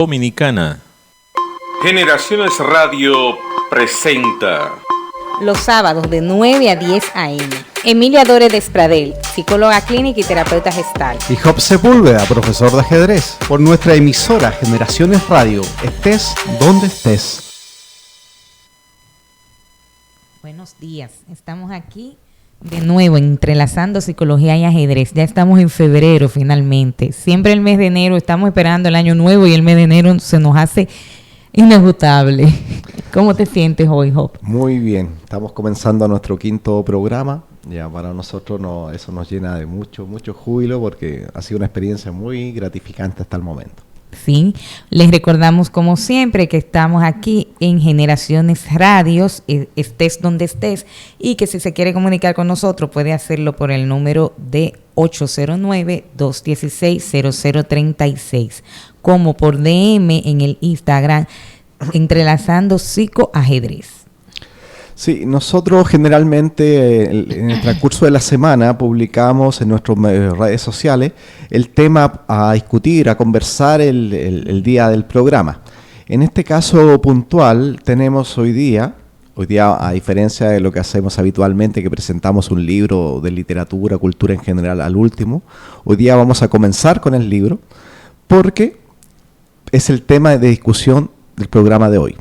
Dominicana. Generaciones Radio presenta los sábados de 9 a 10 a.m. Emilia Dore Despradel, psicóloga clínica y terapeuta gestal. Y Job Sepúlveda, profesor de ajedrez, por nuestra emisora Generaciones Radio. Estés donde estés. Buenos días, estamos aquí de nuevo entrelazando psicología y ajedrez. Ya estamos en febrero finalmente. Siempre el mes de enero estamos esperando el año nuevo y el mes de enero se nos hace inagotable. ¿Cómo te sientes hoy, Job? Muy bien, estamos comenzando nuestro quinto programa. Ya para nosotros eso nos llena de mucho júbilo porque ha sido una experiencia muy gratificante hasta el momento. Sí, les recordamos como siempre que estamos aquí en Generaciones Radios, estés donde estés, y que si se quiere comunicar con nosotros puede hacerlo por el número de 809-216-0036, como por DM en el Instagram, entrelazando psicoajedrez. Sí, nosotros generalmente en el transcurso de la semana publicamos en nuestras redes sociales el tema a discutir, a conversar el día del programa. En este caso puntual tenemos hoy día, a diferencia de lo que hacemos habitualmente, que presentamos un libro de literatura, cultura en general al último, hoy día vamos a comenzar con el libro porque es el tema de discusión del programa de hoy.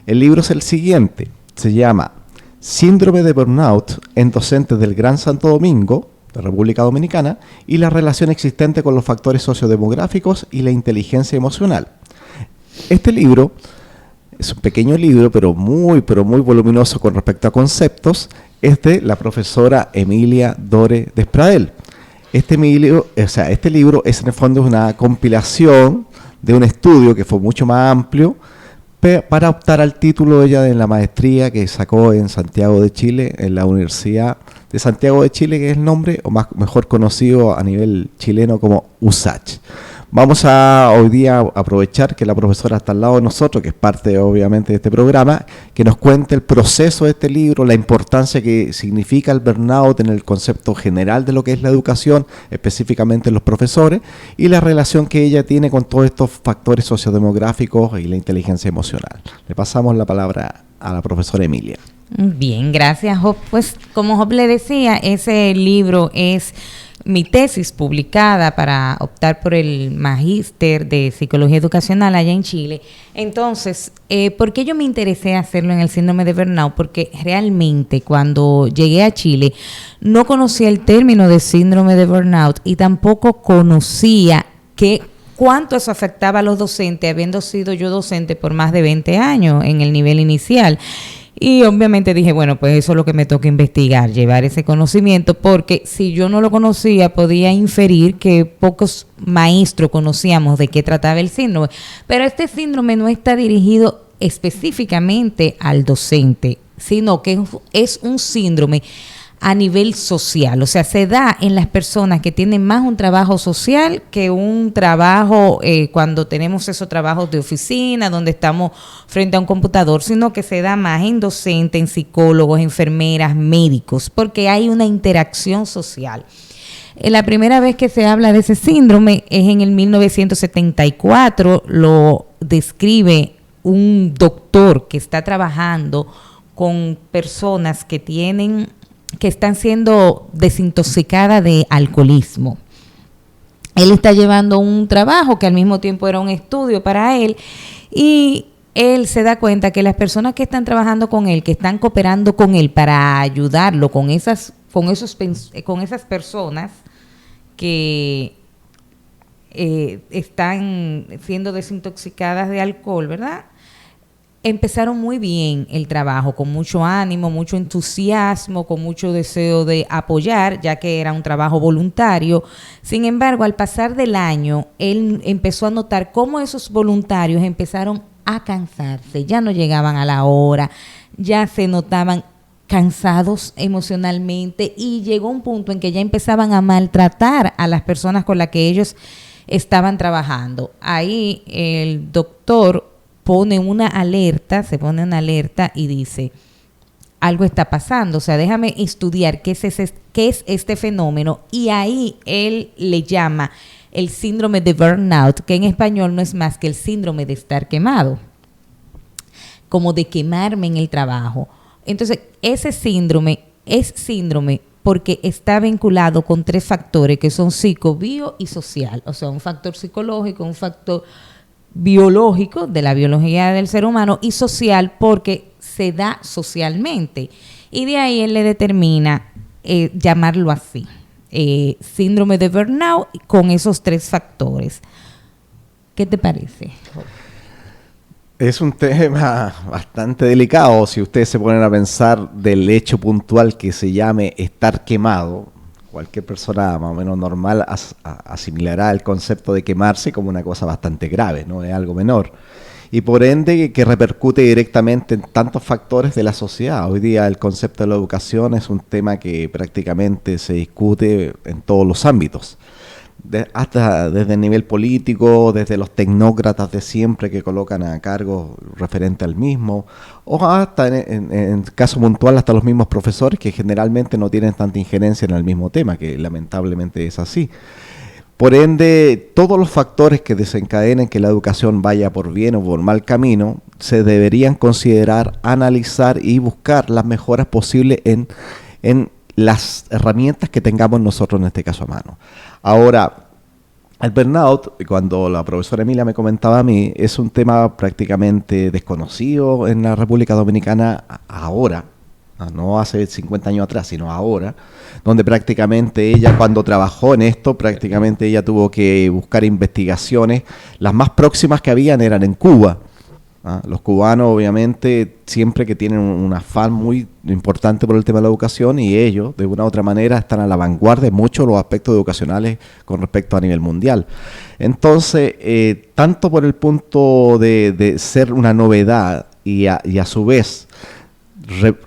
El libro es el siguiente. Se llama Síndrome de Burnout en docentes del Gran Santo Domingo, de República Dominicana, y la relación existente con los factores sociodemográficos y la inteligencia emocional. Este libro es un pequeño libro, pero muy voluminoso con respecto a conceptos. Es de la profesora Emilia Dore Despradel. Este libro es en el fondo una compilación de un estudio que fue mucho más amplio, para optar al título ella de la maestría que sacó en Santiago de Chile, en la Universidad de Santiago de Chile, que es el nombre, o mejor conocido a nivel chileno como USACH. Vamos a hoy día aprovechar que la profesora está al lado de nosotros, que es parte obviamente de este programa, que nos cuente el proceso de este libro, la importancia que significa el burnout en el concepto general de lo que es la educación, específicamente los profesores, y la relación que ella tiene con todos estos factores sociodemográficos y la inteligencia emocional. Le pasamos la palabra a la profesora Emilia. Bien, gracias, Job. Pues como Job le decía, ese libro es mi tesis publicada para optar por el magíster de psicología educacional allá en Chile. Entonces, ¿por qué yo me interesé hacerlo en el síndrome de burnout? Porque realmente cuando llegué a Chile no conocía el término de síndrome de burnout y tampoco conocía cuánto eso afectaba a los docentes, habiendo sido yo docente por más de 20 años en el nivel inicial. Y obviamente dije, bueno, pues eso es lo que me toca investigar, llevar ese conocimiento, porque si yo no lo conocía, podía inferir que pocos maestros conocíamos de qué trataba el síndrome. Pero este síndrome no está dirigido específicamente al docente, sino que es un síndrome a nivel social, o sea, se da en las personas que tienen más un trabajo social que un trabajo cuando tenemos esos trabajos de oficina, donde estamos frente a un computador, sino que se da más en docentes, en psicólogos, enfermeras, médicos, porque hay una interacción social. La primera vez que se habla de ese síndrome es en el 1974, lo describe un doctor que está trabajando con personas que están siendo desintoxicadas de alcoholismo. Él está llevando un trabajo que al mismo tiempo era un estudio para él, y él se da cuenta que las personas que están trabajando con él, que están cooperando con él para ayudarlo con esas personas que están siendo desintoxicadas de alcohol, ¿verdad? Empezaron muy bien el trabajo, con mucho ánimo, mucho entusiasmo, con mucho deseo de apoyar, ya que era un trabajo voluntario. Sin embargo, al pasar del año, él empezó a notar cómo esos voluntarios empezaron a cansarse, ya no llegaban a la hora, ya se notaban cansados emocionalmente, y llegó un punto en que ya empezaban a maltratar a las personas con las que ellos estaban trabajando. Ahí el doctor se pone una alerta y dice, algo está pasando, o sea, déjame estudiar qué es este fenómeno, y ahí él le llama el síndrome de burnout, que en español no es más que el síndrome de estar quemado, como de quemarme en el trabajo. Entonces, ese síndrome es síndrome porque está vinculado con 3 factores que son psico, bio y social. O sea, un factor psicológico, un factor biológico de la biología del ser humano y social porque se da socialmente. Y de ahí él le determina llamarlo así, síndrome de burnout con esos 3 factores. ¿Qué te parece? Es un tema bastante delicado si ustedes se ponen a pensar del hecho puntual que se llame estar quemado. Cualquier persona más o menos normal asimilará el concepto de quemarse como una cosa bastante grave, no es algo menor. Y por ende que repercute directamente en tantos factores de la sociedad. Hoy día el concepto de la educación es un tema que prácticamente se discute en todos los ámbitos. Hasta desde el nivel político, desde los tecnócratas de siempre que colocan a cargo referente al mismo, o hasta en caso puntual hasta los mismos profesores que generalmente no tienen tanta injerencia en el mismo tema, que lamentablemente es así. Por ende, todos los factores que desencadenen que la educación vaya por bien o por mal camino, se deberían considerar, analizar y buscar las mejoras posibles en las herramientas que tengamos nosotros en este caso a mano. Ahora, el burnout, cuando la profesora Emilia me comentaba a mí, es un tema prácticamente desconocido en la República Dominicana ahora, no hace 50 años atrás, sino ahora, donde prácticamente ella cuando trabajó en esto, prácticamente ella tuvo que buscar investigaciones, las más próximas que habían eran en Cuba. Los cubanos obviamente siempre que tienen un afán muy importante por el tema de la educación y ellos de una u otra manera están a la vanguardia de muchos de los aspectos educacionales con respecto a nivel mundial. Entonces, tanto por el punto de ser una novedad y a su vez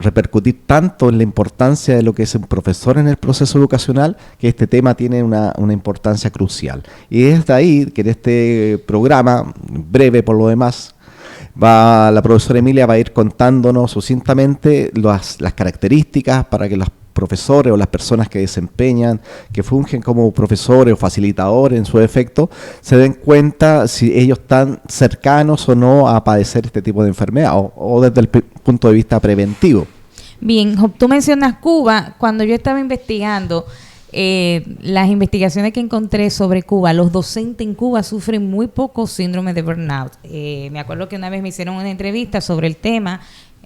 repercutir tanto en la importancia de lo que es un profesor en el proceso educacional, que este tema tiene una importancia crucial. Y es de ahí que en este programa, breve por lo demás, la profesora Emilia va a ir contándonos sucintamente las características para que los profesores o las personas que desempeñan, que fungen como profesores o facilitadores en su efecto, se den cuenta si ellos están cercanos o no a padecer este tipo de enfermedad o desde el punto de vista preventivo. Bien, Job, tú mencionas Cuba. Cuando yo estaba investigando las investigaciones que encontré sobre Cuba, los docentes en Cuba sufren muy poco síndrome de burnout. Me acuerdo que una vez me hicieron una entrevista sobre el tema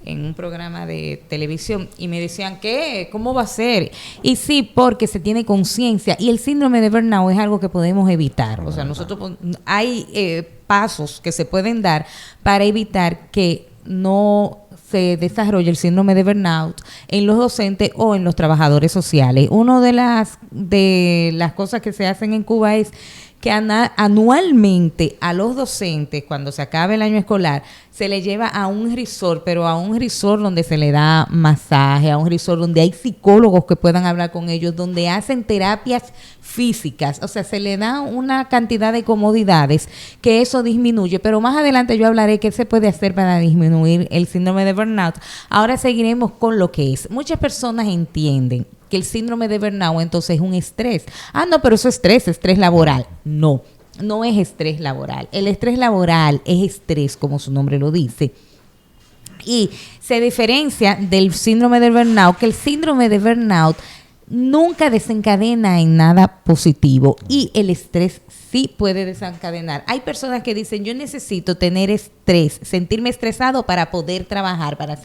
en un programa de televisión y me decían, ¿qué? ¿Cómo va a ser? Y sí, porque se tiene conciencia y el síndrome de burnout es algo que podemos evitar. O sea, nosotros hay pasos que se pueden dar para evitar que no se desarrolla el síndrome de burnout en los docentes o en los trabajadores sociales. Una de las cosas que se hacen en Cuba es que anualmente a los docentes, cuando se acabe el año escolar, se les lleva a un resort, pero a un resort donde se le da masaje, a un resort donde hay psicólogos que puedan hablar con ellos, donde hacen terapias físicas, o sea, se le da una cantidad de comodidades que eso disminuye, pero más adelante yo hablaré qué se puede hacer para disminuir el síndrome de burnout. Ahora seguiremos con lo que es. Muchas personas entienden que el síndrome de burnout entonces es un estrés. No, pero eso es estrés laboral. No, no es estrés laboral. El estrés laboral es estrés, como su nombre lo dice. Y se diferencia del síndrome de burnout, que el síndrome de burnout nunca desencadena en nada positivo y el estrés sí puede desencadenar. Hay personas que dicen, yo necesito tener estrés, sentirme estresado para poder trabajar, para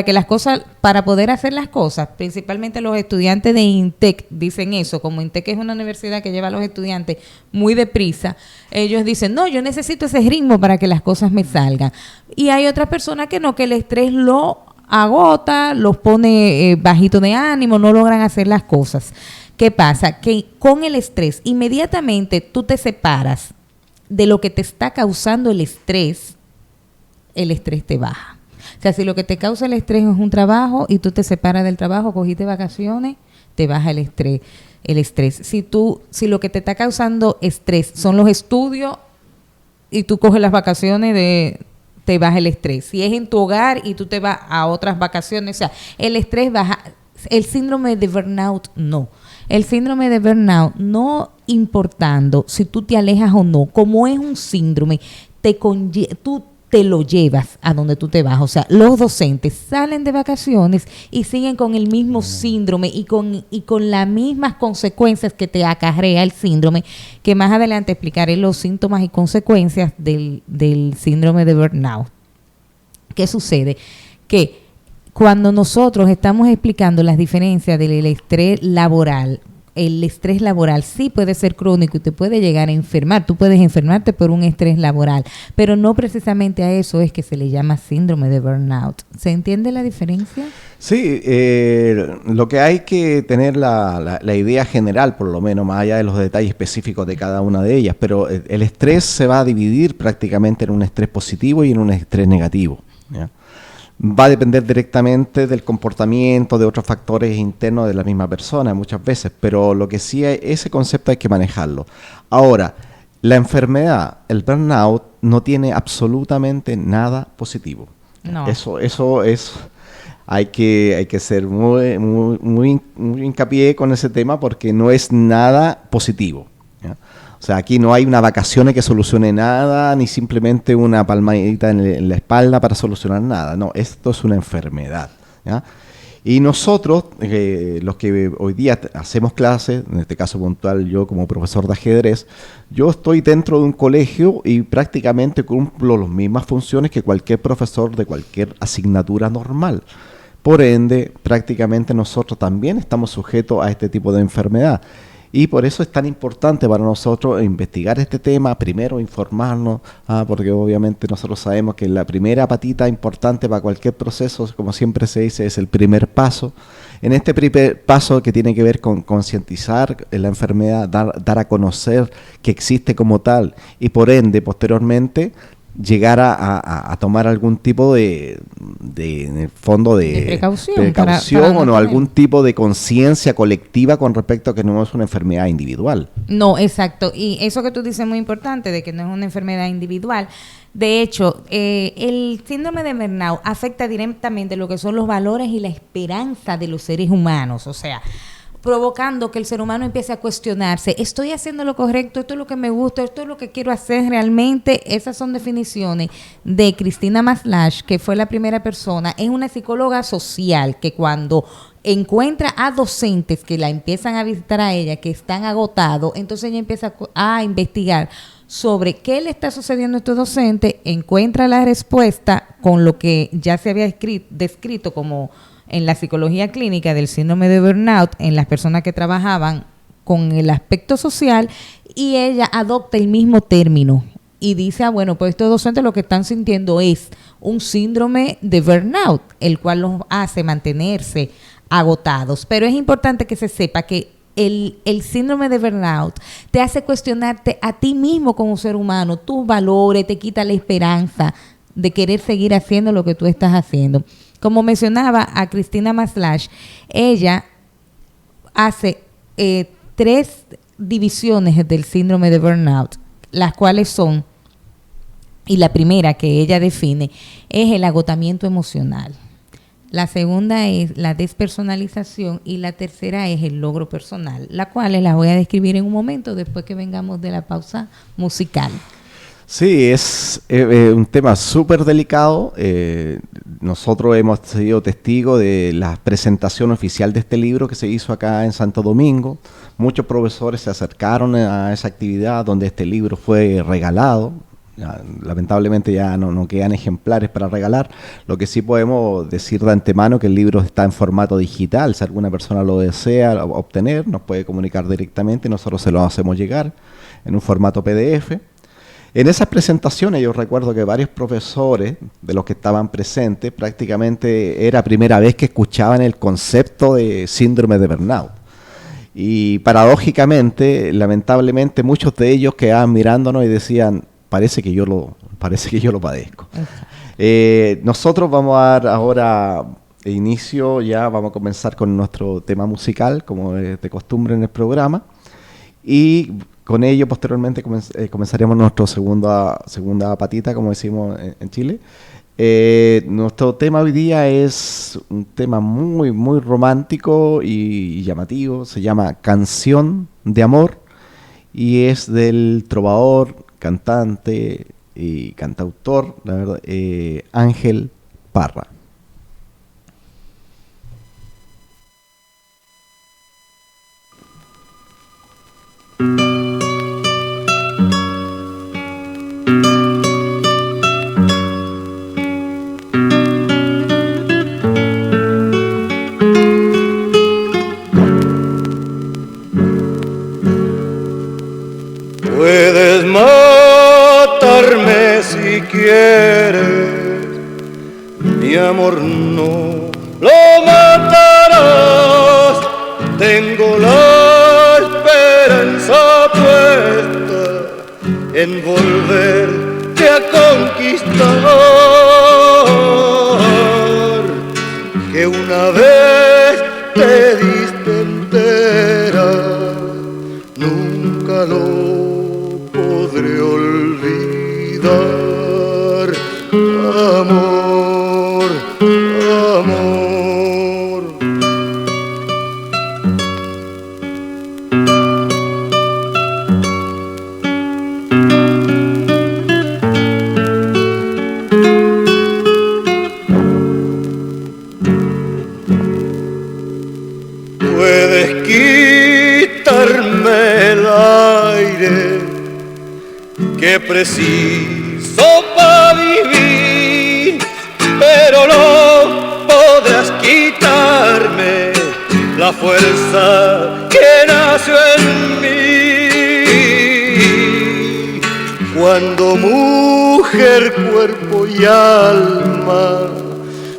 que las cosas, para poder hacer las cosas. Principalmente los estudiantes de INTEC dicen eso, como INTEC es una universidad que lleva a los estudiantes muy deprisa, ellos dicen, no, yo necesito ese ritmo para que las cosas me salgan. Y hay otras personas que no, que el estrés lo agota, los pone bajito de ánimo, no logran hacer las cosas. ¿Qué pasa? Que con el estrés, inmediatamente tú te separas de lo que te está causando el estrés te baja. O sea, si lo que te causa el estrés es un trabajo y tú te separas del trabajo, cogiste vacaciones, te baja el estrés. Si lo que te está causando estrés son los estudios y tú coges las vacaciones te baja el estrés. Si es en tu hogar y tú te vas a otras vacaciones, o sea, el estrés baja. El síndrome de burnout no. El síndrome de burnout, no importando si tú te alejas o no, como es un síndrome, tú te lo llevas a donde tú te vas. O sea, los docentes salen de vacaciones y siguen con el mismo síndrome y con las mismas consecuencias que te acarrea el síndrome, que más adelante explicaré los síntomas y consecuencias del síndrome de burnout. ¿Qué sucede? Que cuando nosotros estamos explicando las diferencias del estrés laboral, el estrés laboral sí puede ser crónico y te puede llegar a enfermar. Tú puedes enfermarte por un estrés laboral, pero no precisamente a eso es que se le llama síndrome de burnout. ¿Se entiende la diferencia? Sí, lo que hay que tener la idea general, por lo menos, más allá de los detalles específicos de cada una de ellas, pero el estrés se va a dividir prácticamente en un estrés positivo y en un estrés negativo, ¿ya? Va a depender directamente del comportamiento, de otros factores internos de la misma persona muchas veces, pero lo que sí hay, ese concepto hay que manejarlo. Ahora, la enfermedad, el burnout, no tiene absolutamente nada positivo. No. Eso es, hay que ser muy hincapié con ese tema porque no es nada positivo, ¿ya? O sea, aquí no hay una vacaciones que solucione nada, ni simplemente una palmadita en la espalda para solucionar nada. No, esto es una enfermedad, ¿ya? Y nosotros, los que hoy día hacemos clases, en este caso puntual yo como profesor de ajedrez, yo estoy dentro de un colegio y prácticamente cumplo las mismas funciones que cualquier profesor de cualquier asignatura normal. Por ende, prácticamente nosotros también estamos sujetos a este tipo de enfermedad. Y por eso es tan importante para nosotros investigar este tema, primero informarnos, porque obviamente nosotros sabemos que la primera patita importante para cualquier proceso, como siempre se dice, es el primer paso. En este primer paso que tiene que ver con concientizar la enfermedad, dar a conocer que existe como tal y por ende, posteriormente, llegar a tomar algún tipo en el fondo de precaución para o no algún tipo de conciencia colectiva con respecto a que no es una enfermedad individual. No, exacto. Y eso que tú dices es muy importante, de que no es una enfermedad individual. De hecho, el síndrome de burnout afecta directamente lo que son los valores y la esperanza de los seres humanos. O sea, provocando que el ser humano empiece a cuestionarse, ¿estoy haciendo lo correcto? ¿Esto es lo que me gusta? ¿Esto es lo que quiero hacer realmente? Esas son definiciones de Cristina Maslach, que fue la primera persona, es una psicóloga social que cuando encuentra a docentes que la empiezan a visitar a ella, que están agotados, entonces ella empieza a investigar sobre qué le está sucediendo a estos docentes, encuentra la respuesta con lo que ya se había descrito como en la psicología clínica del síndrome de burnout en las personas que trabajaban con el aspecto social, y ella adopta el mismo término y dice, bueno, pues estos docentes lo que están sintiendo es un síndrome de burnout, el cual los hace mantenerse agotados. Pero es importante que se sepa que el síndrome de burnout te hace cuestionarte a ti mismo como ser humano, tus valores, te quita la esperanza de querer seguir haciendo lo que tú estás haciendo. Como mencionaba a Cristina Maslach, ella hace 3 divisiones del síndrome de burnout, las cuales son, y la primera que ella define, es el agotamiento emocional. La segunda es la despersonalización y la tercera es el logro personal, las cuales las voy a describir en un momento después que vengamos de la pausa musical. Sí, es un tema súper delicado. Nosotros hemos sido testigos de la presentación oficial de este libro que se hizo acá en Santo Domingo. Muchos profesores se acercaron a esa actividad donde este libro fue regalado. Lamentablemente ya no quedan ejemplares para regalar. Lo que sí podemos decir de antemano que el libro está en formato digital. Si alguna persona lo desea obtener, nos puede comunicar directamente y nosotros se lo hacemos llegar en un formato PDF. En esas presentaciones yo recuerdo que varios profesores de los que estaban presentes prácticamente era primera vez que escuchaban el concepto de síndrome de burnout. Y paradójicamente, lamentablemente, muchos de ellos quedaban mirándonos y decían, parece que yo lo padezco. Nosotros vamos a dar ahora inicio, ya vamos a comenzar con nuestro tema musical, como es de costumbre en el programa. Y con ello, posteriormente, comenzaremos nuestra segunda patita, como decimos en Chile. Nuestro tema hoy día es un tema muy, muy romántico y llamativo. Se llama Canción de Amor y es del trovador, cantante y cantautor, la verdad, Ángel Parra. Puedes matarme si quieres, mi amor, no lo matarás. Tengo la esperanza puesta en volverte a conquistar, que una vez te diste entera, nunca lo podré olvidar. Amor, amor. Puedes quitarme el aire que preciso para vivir, pero no podrás quitarme la fuerza que nació en mí. Cuando mujer, cuerpo y alma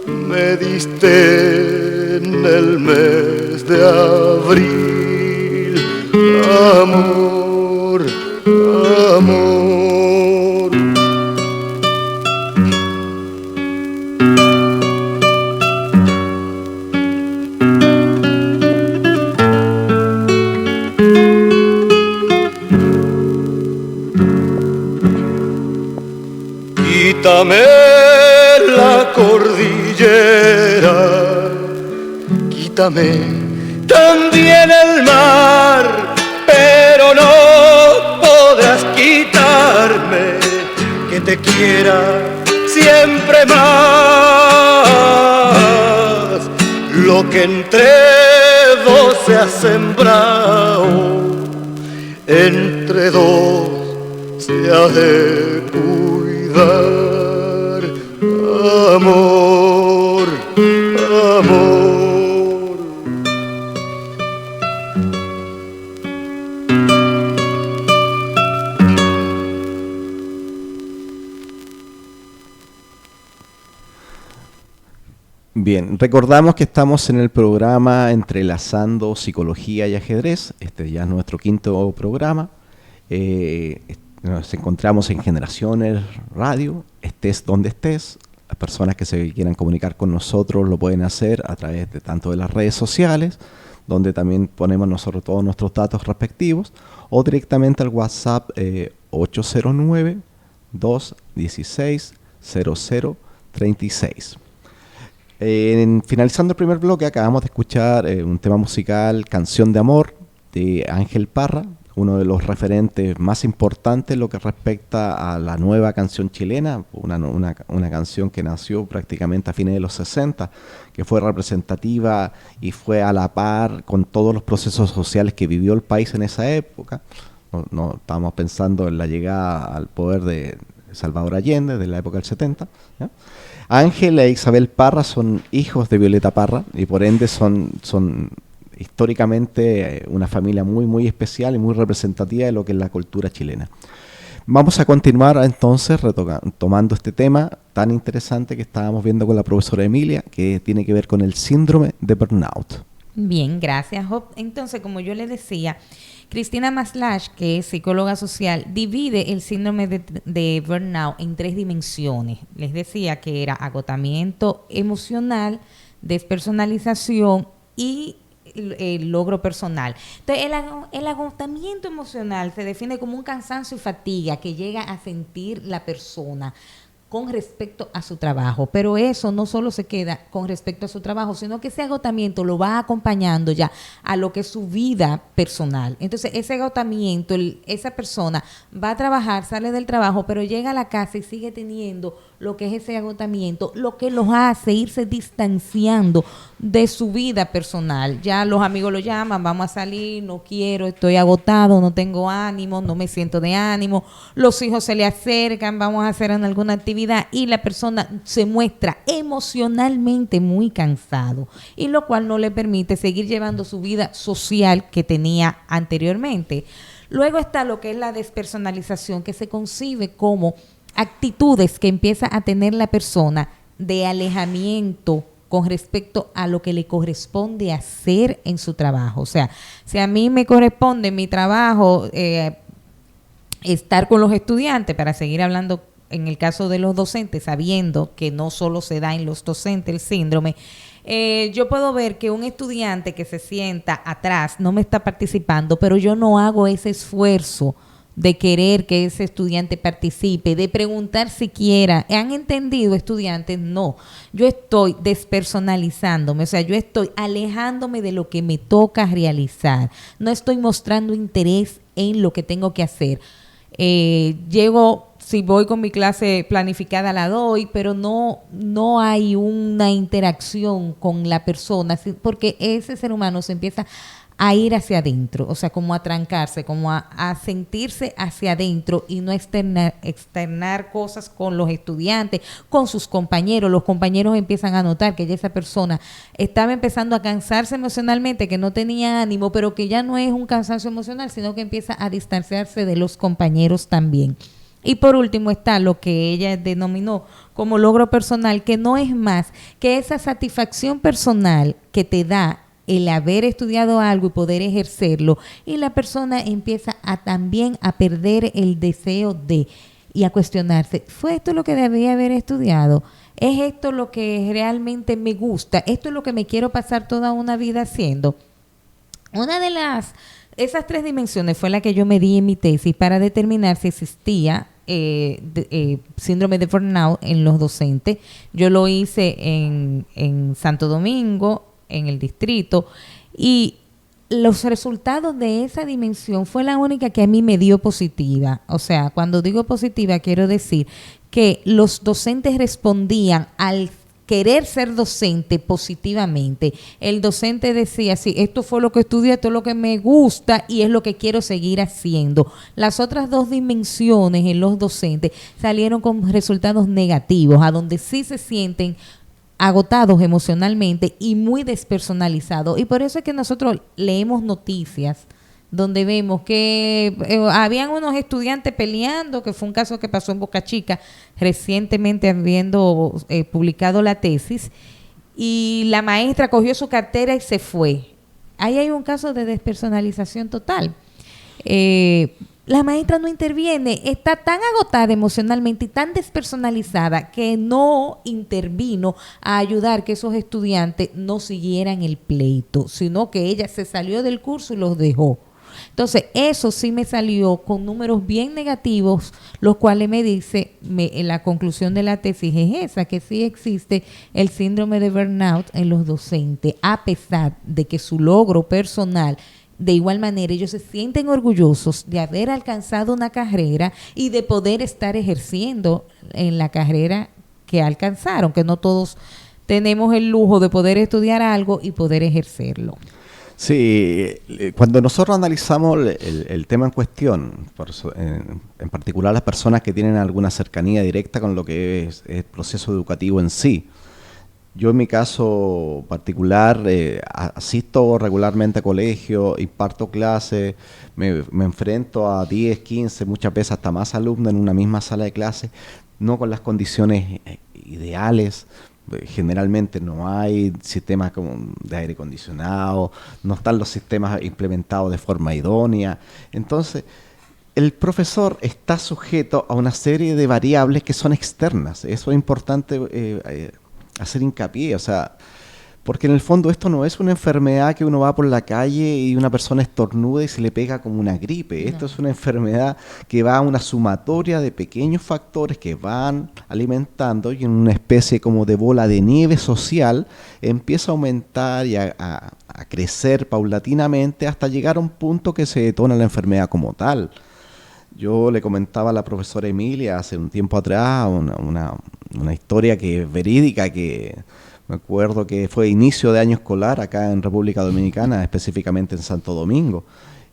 me diste en el mes de abril, amor, amor. Quítame la cordillera, quítame también el mar, pero no podrás quitarme que te quiera siempre más. Lo que entre dos se ha sembrado, entre dos se ha de cuidar. Amor, amor. Bien, recordamos que estamos en el programa Entrelazando Psicología y Ajedrez. Este ya es nuestro quinto programa. Nos encontramos en Generaciones Radio, estés donde estés. Las personas que se quieran comunicar con nosotros lo pueden hacer a través de tanto de las redes sociales, donde también ponemos nosotros todos nuestros datos respectivos, o directamente al WhatsApp 809-216-0036. Finalizando el primer bloque, acabamos de escuchar un tema musical, Canción de Amor, de Ángel Parra, uno de los referentes más importantes en lo que respecta a la nueva canción chilena, una canción que nació prácticamente a fines de los 60, que fue representativa y fue a la par con todos los procesos sociales que vivió el país en esa época. No estábamos pensando en la llegada al poder de Salvador Allende, de la época del 70, ¿ya? Ángel e Isabel Parra son hijos de Violeta Parra y por ende son históricamente una familia muy, muy especial y muy representativa de lo que es la cultura chilena. Vamos a continuar entonces tomando este tema tan interesante que estábamos viendo con la profesora Emilia, que tiene que ver con el síndrome de burnout. Bien, gracias, Job. Entonces, como yo le decía, Cristina Maslach, que es psicóloga social, divide el síndrome de burnout en 3 dimensiones. Les decía que era agotamiento emocional, despersonalización y el logro personal. Entonces, el agotamiento emocional se define como un cansancio y fatiga que llega a sentir la persona con respecto a su trabajo. Pero eso no solo se queda con respecto a su trabajo, sino que ese agotamiento lo va acompañando ya a lo que es su vida personal. Entonces, ese agotamiento, esa persona va a trabajar, sale del trabajo, pero llega a la casa y sigue teniendo lo que es ese agotamiento, lo que los hace irse distanciando de su vida personal. Ya los amigos lo llaman, vamos a salir, no quiero, estoy agotado, no tengo ánimo, no me siento de ánimo, los hijos se le acercan, vamos a hacer alguna actividad y la persona se muestra emocionalmente muy cansado, y lo cual no le permite seguir llevando su vida social que tenía anteriormente. Luego está lo que es la despersonalización, que se concibe como actitudes que empieza a tener la persona de alejamiento con respecto a lo que le corresponde hacer en su trabajo. O sea, si a mí me corresponde en mi trabajo estar con los estudiantes, para seguir hablando en el caso de los docentes, sabiendo que no solo se da en los docentes el síndrome, yo puedo ver que un estudiante que se sienta atrás no me está participando, pero yo no hago ese esfuerzo de querer que ese estudiante participe, de preguntar siquiera, ¿han entendido, estudiantes? No, yo estoy despersonalizándome, o sea, yo estoy alejándome de lo que me toca realizar, no estoy mostrando interés en lo que tengo que hacer. Llego, si voy con mi clase planificada la doy, pero no hay una interacción con la persona, porque ese ser humano se empieza a ir hacia adentro, o sea, como a trancarse, como a sentirse hacia adentro y no externar cosas con los estudiantes, con sus compañeros. Los compañeros empiezan a notar que ya esa persona estaba empezando a cansarse emocionalmente, que no tenía ánimo, pero que ya no es un cansancio emocional, sino que empieza a distanciarse de los compañeros también. Y por último está lo que ella denominó como logro personal, que no es más que esa satisfacción personal que te da el haber estudiado algo y poder ejercerlo, y la persona empieza también a perder el deseo y a cuestionarse, ¿fue esto lo que debía haber estudiado? ¿Es esto lo que realmente me gusta? ¿Esto es lo que me quiero pasar toda una vida haciendo? Una de esas 3 dimensiones fue la que yo medí en mi tesis para determinar si existía síndrome de burnout en los docentes. Yo lo hice en Santo Domingo, en el distrito, y los resultados de esa dimensión fue la única que a mí me dio positiva. O sea, cuando digo positiva quiero decir que los docentes respondían al querer ser docente positivamente. El docente decía, sí, esto fue lo que estudié, esto es lo que me gusta y es lo que quiero seguir haciendo. Las otras 2 dimensiones en los docentes salieron con resultados negativos, a donde sí se sienten agotados emocionalmente y muy despersonalizados. Y por eso es que nosotros leemos noticias donde vemos que habían unos estudiantes peleando, que fue un caso que pasó en Boca Chica recientemente, habiendo publicado la tesis, y la maestra cogió su cartera y se fue. Ahí hay un caso de despersonalización total. La maestra no interviene, está tan agotada emocionalmente y tan despersonalizada que no intervino a ayudar que esos estudiantes no siguieran el pleito, sino que ella se salió del curso y los dejó. Entonces, eso sí me salió con números bien negativos, los cuales me dice, la conclusión de la tesis es esa, que sí existe el síndrome de burnout en los docentes, a pesar de que su logro personal, de igual manera, ellos se sienten orgullosos de haber alcanzado una carrera y de poder estar ejerciendo en la carrera que alcanzaron, que no todos tenemos el lujo de poder estudiar algo y poder ejercerlo. Sí, cuando nosotros analizamos el tema en cuestión, en particular las personas que tienen alguna cercanía directa con lo que es el proceso educativo en sí, yo en mi caso particular asisto regularmente a colegio, imparto clases, me enfrento a 10, 15, muchas veces hasta más alumnos en una misma sala de clase, no con las condiciones ideales. Generalmente no hay sistemas como de aire acondicionado, no están los sistemas implementados de forma idónea. Entonces, el profesor está sujeto a una serie de variables que son externas. Eso es importante hacer hincapié. O sea, Porque en el fondo esto no es una enfermedad que uno va por la calle y una persona estornuda y se le pega como una gripe. Esto es una enfermedad que va a una sumatoria de pequeños factores que van alimentando y en una especie como de bola de nieve social empieza a aumentar y a crecer paulatinamente hasta llegar a un punto que se detona la enfermedad como tal. Yo le comentaba a la profesora Emilia hace un tiempo atrás una historia que es verídica, que me acuerdo que fue inicio de año escolar acá en República Dominicana, específicamente en Santo Domingo.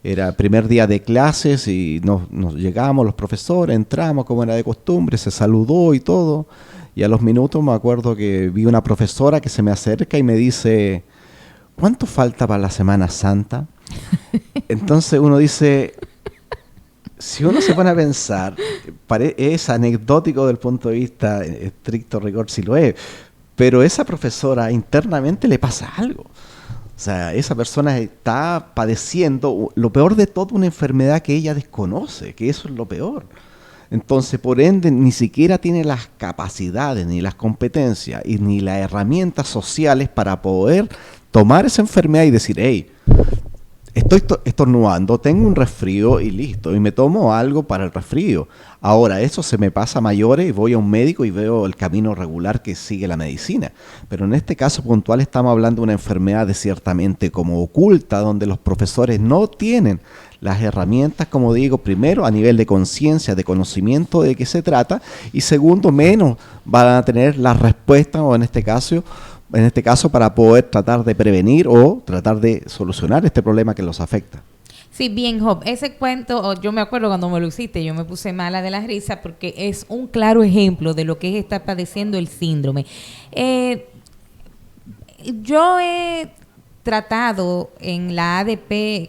Era el primer día de clases y nos llegamos los profesores, entramos como era de costumbre, se saludó y todo. Y a los minutos me acuerdo que vi una profesora que se me acerca y me dice, ¿cuánto falta para la Semana Santa? Entonces uno dice, si uno se pone a pensar, es anecdótico del punto de vista estricto rigor, si lo es, pero esa profesora internamente le pasa algo. O sea, esa persona está padeciendo, lo peor de todo, una enfermedad que ella desconoce, que eso es lo peor. Entonces, por ende, ni siquiera tiene las capacidades, ni las competencias, y ni las herramientas sociales para poder tomar esa enfermedad y decir, hey, estoy estornudando, tengo un resfrío y listo, y me tomo algo para el resfrío. Ahora, eso se me pasa a mayores y voy a un médico y veo el camino regular que sigue la medicina. Pero en este caso puntual estamos hablando de una enfermedad de ciertamente como oculta, donde los profesores no tienen las herramientas, como digo, primero a nivel de conciencia, de conocimiento de qué se trata, y segundo, menos van a tener las respuestas, o en este caso para poder tratar de prevenir o tratar de solucionar este problema que los afecta. Sí, bien, Job, ese cuento, yo me acuerdo cuando me lo hiciste, yo me puse mala de la risa porque es un claro ejemplo de lo que es estar padeciendo el síndrome. Yo he tratado en la ADP,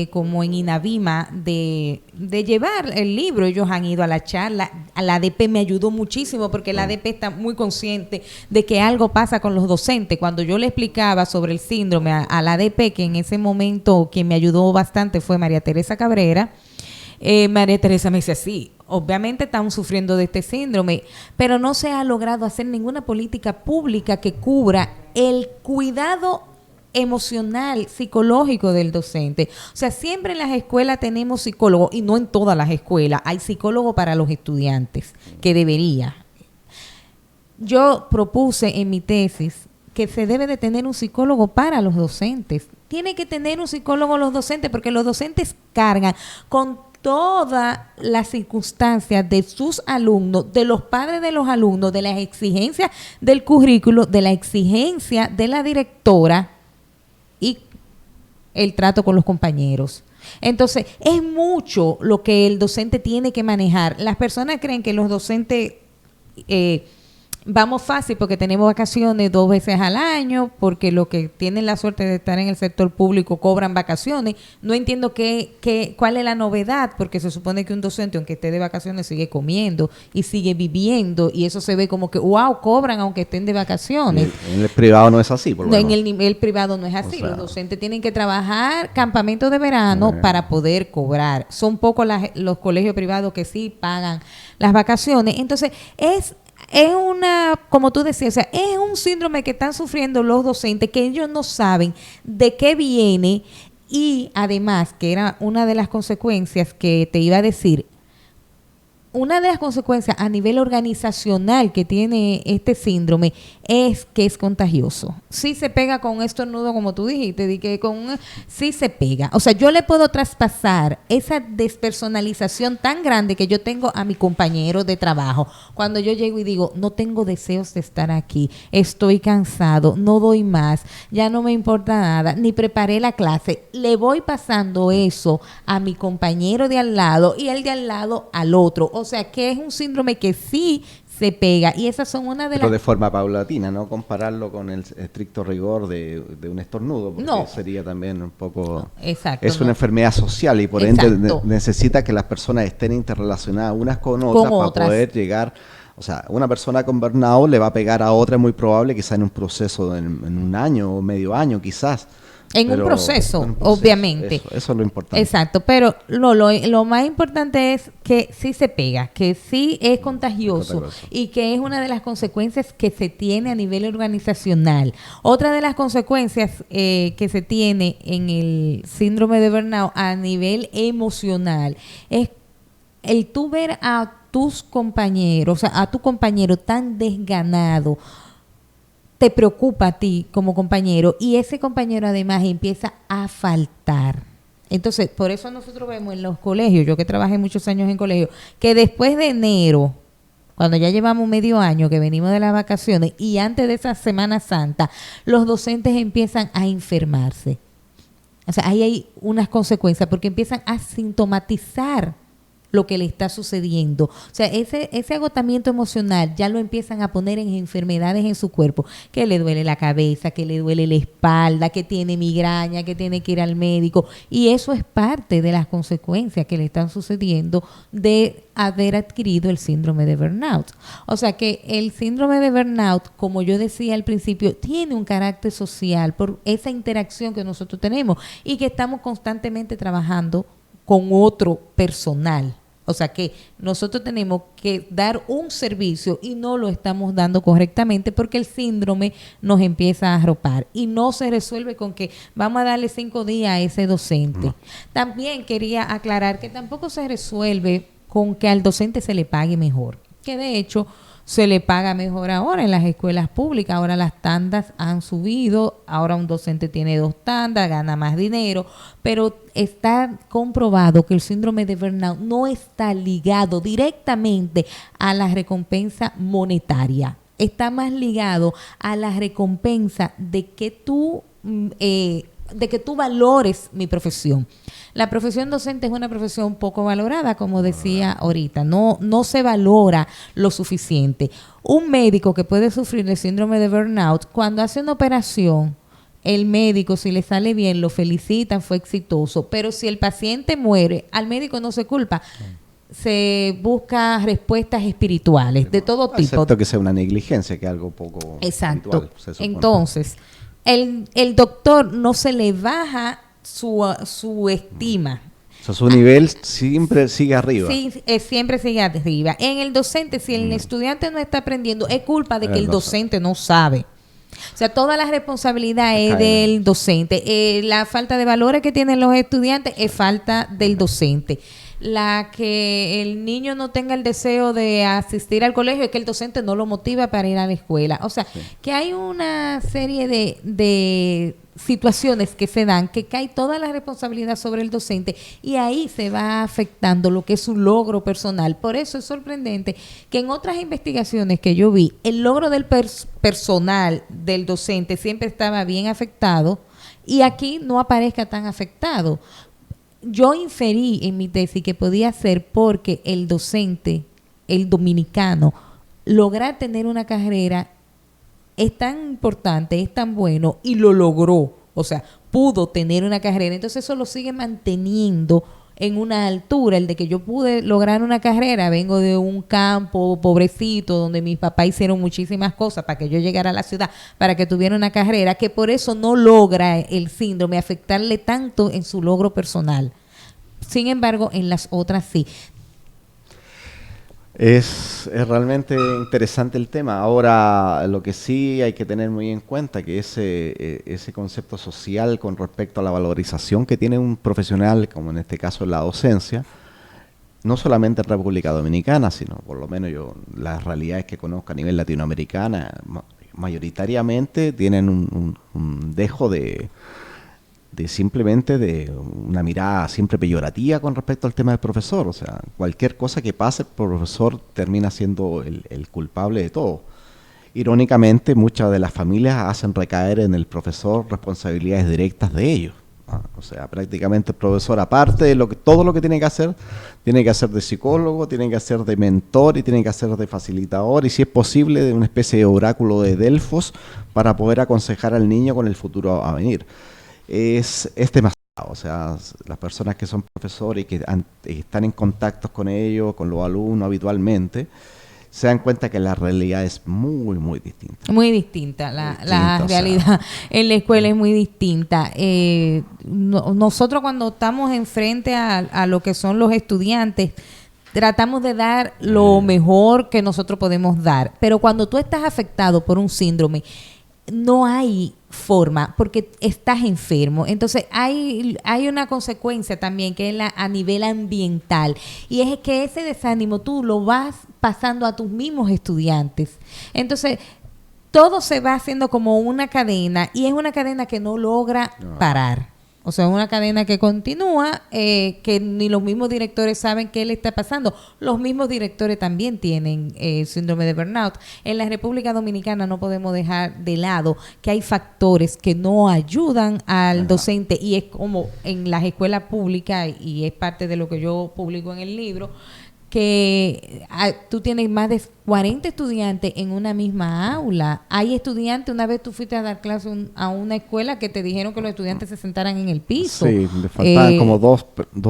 como en Inavima, de llevar el libro. Ellos han ido a la charla, a la ADP me ayudó muchísimo porque la ADP está muy consciente de que algo pasa con los docentes. Cuando yo le explicaba sobre el síndrome a la ADP, que en ese momento quien me ayudó bastante fue María Teresa Cabrera, María Teresa me dice, sí, obviamente estamos sufriendo de este síndrome, pero no se ha logrado hacer ninguna política pública que cubra el cuidado emocional, psicológico del docente. O sea, siempre en las escuelas tenemos psicólogos, y no en todas las escuelas hay psicólogo para los estudiantes, que debería. Yo propuse en mi tesis que se debe de tener un psicólogo para los docentes. Tiene que tener un psicólogo los docentes, porque los docentes cargan con todas las circunstancias de sus alumnos, de los padres de los alumnos, de las exigencias del currículo, de la exigencia de la directora y el trato con los compañeros. Entonces, es mucho lo que el docente tiene que manejar. Las personas creen que los docentes vamos fácil porque tenemos vacaciones 2 veces al año, porque los que tienen la suerte de estar en el sector público cobran vacaciones. No entiendo cuál es la novedad, porque se supone que un docente, aunque esté de vacaciones, sigue comiendo y sigue viviendo, y eso se ve como que, wow, cobran aunque estén de vacaciones. En el privado no es así. Por en el nivel privado no es así. O sea, los docentes tienen que trabajar campamentos de verano para poder cobrar. Son pocos los colegios privados que sí pagan las vacaciones. Entonces, es una, como tú decías, o sea, es un síndrome que están sufriendo los docentes, que ellos no saben de qué viene, y además, que era una de las consecuencias que te iba a decir, una de las consecuencias a nivel organizacional que tiene este síndrome es que es contagioso. Sí se pega con un estornudo, como tú dijiste, sí se pega. O sea, yo le puedo traspasar esa despersonalización tan grande que yo tengo a mi compañero de trabajo. Cuando yo llego y digo, no tengo deseos de estar aquí, estoy cansado, no doy más, ya no me importa nada, ni preparé la clase, le voy pasando eso a mi compañero de al lado y el de al lado al otro. O sea, que es un síndrome que sí se pega, y esas son una de las... Pero de forma paulatina, no compararlo con el estricto rigor de un estornudo, porque sería también un poco... Exacto. Es una enfermedad social y por ende necesita que las personas estén interrelacionadas unas con otras para poder llegar... O sea, una persona con burnout le va a pegar a otra, muy probable, quizá en un proceso, en un año o medio año quizás, En un proceso, obviamente. Eso es lo importante. Exacto, pero lo más importante es que sí se pega, que sí es contagioso y que es una de las consecuencias que se tiene a nivel organizacional. Otra de las consecuencias que se tiene en el síndrome de burnout a nivel emocional es el tú ver a tus compañeros, o sea, a tu compañero tan desganado, te preocupa a ti como compañero y ese compañero además empieza a faltar. Entonces, por eso nosotros vemos en los colegios, yo que trabajé muchos años en colegios, que después de enero, cuando ya llevamos medio año que venimos de las vacaciones y antes de esa Semana Santa, los docentes empiezan a enfermarse. O sea, ahí hay unas consecuencias porque empiezan a sintomatizar lo que le está sucediendo. O sea, ese agotamiento emocional ya lo empiezan a poner en enfermedades en su cuerpo, que le duele la cabeza, que le duele la espalda, que tiene migraña, que tiene que ir al médico. Y eso es parte de las consecuencias que le están sucediendo de haber adquirido el síndrome de burnout. O sea que el síndrome de burnout, como yo decía al principio, tiene un carácter social por esa interacción que nosotros tenemos y que estamos constantemente trabajando con otro personal. O sea que nosotros tenemos que dar un servicio y no lo estamos dando correctamente porque el síndrome nos empieza a arropar y no se resuelve con que vamos a darle 5 días a ese docente. También quería aclarar que tampoco se resuelve con que al docente se le pague mejor, que de hecho se le paga mejor ahora en las escuelas públicas. Ahora las tandas han subido, ahora un docente tiene 2 tandas, gana más dinero, pero está comprobado que el síndrome de burnout no está ligado directamente a la recompensa monetaria. Está más ligado a la recompensa de que tú valores mi profesión. La profesión docente es una profesión poco valorada, como decía ahorita, no se valora lo suficiente. Un médico que puede sufrir de síndrome de burnout, cuando hace una operación, el médico, si le sale bien, lo felicitan, fue exitoso, pero si el paciente muere, al médico no se culpa. Se busca respuestas espirituales de todo tipo. Excepto que sea una negligencia, que es algo poco exacto. Entonces, el doctor no se le baja su estima. O sea, su nivel siempre sigue arriba. Sí, siempre sigue arriba. En el docente, si el estudiante no está aprendiendo, es culpa de que el docente no sabe. O sea, toda la responsabilidad es del docente. La falta de valores que tienen los estudiantes es falta del docente. La que el niño no tenga el deseo de asistir al colegio es que el docente no lo motiva para ir a la escuela. O sea, que hay una serie de situaciones que se dan, que cae toda la responsabilidad sobre el docente y ahí se va afectando lo que es su logro personal. Por eso es sorprendente que en otras investigaciones que yo vi, el logro del personal del docente siempre estaba bien afectado y aquí no aparezca tan afectado. Yo inferí en mi tesis que podía ser porque el docente, el dominicano, lograr tener una carrera es tan importante, es tan bueno y lo logró. O sea, pudo tener una carrera. Entonces eso lo sigue manteniendo en una altura. El de que yo pude lograr una carrera, vengo de un campo pobrecito donde mis papás hicieron muchísimas cosas para que yo llegara a la ciudad, para que tuviera una carrera, que por eso no logra el síndrome afectarle tanto en su logro personal. Sin embargo, en las otras sí. Es realmente interesante el tema. Ahora, lo que sí hay que tener muy en cuenta que ese concepto social con respecto a la valorización que tiene un profesional, como en este caso la docencia, no solamente en República Dominicana, sino por lo menos yo las realidades que conozco a nivel latinoamericana, mayoritariamente tienen un dejo de simplemente de una mirada siempre peyorativa con respecto al tema del profesor. O sea, cualquier cosa que pase, el profesor termina siendo el culpable de todo. Irónicamente, muchas de las familias hacen recaer en el profesor responsabilidades directas de ellos. O sea, prácticamente el profesor, aparte de todo lo que tiene que hacer de psicólogo, tiene que hacer de mentor y tiene que hacer de facilitador y, si es posible, de una especie de oráculo de Delfos para poder aconsejar al niño con el futuro a venir. Es demasiado. O sea, las personas que son profesores y que están en contacto con ellos, con los alumnos habitualmente, se dan cuenta que la realidad es muy, muy distinta. Muy distinta, la realidad en la escuela es muy distinta. Nosotros cuando estamos enfrente a lo que son los estudiantes, tratamos de dar lo mejor que nosotros podemos dar, pero cuando tú estás afectado por un síndrome, no hay forma porque estás enfermo. Entonces hay una consecuencia también que es a nivel ambiental, y es que ese desánimo tú lo vas pasando a tus mismos estudiantes. Entonces todo se va haciendo como una cadena, y es una cadena que no logra parar. O sea, una cadena que continúa, que ni los mismos directores saben qué le está pasando. Los mismos directores también tienen síndrome de burnout. En la República Dominicana no podemos dejar de lado que hay factores que no ayudan al docente, y es como en las escuelas públicas, y es parte de lo que yo publico en el libro, que tú tienes más de 40 estudiantes en una misma aula. Hay estudiantes, una vez tú fuiste a dar clase a una escuela que te dijeron que los estudiantes se sentaran en el piso. Sí, le faltaban como dos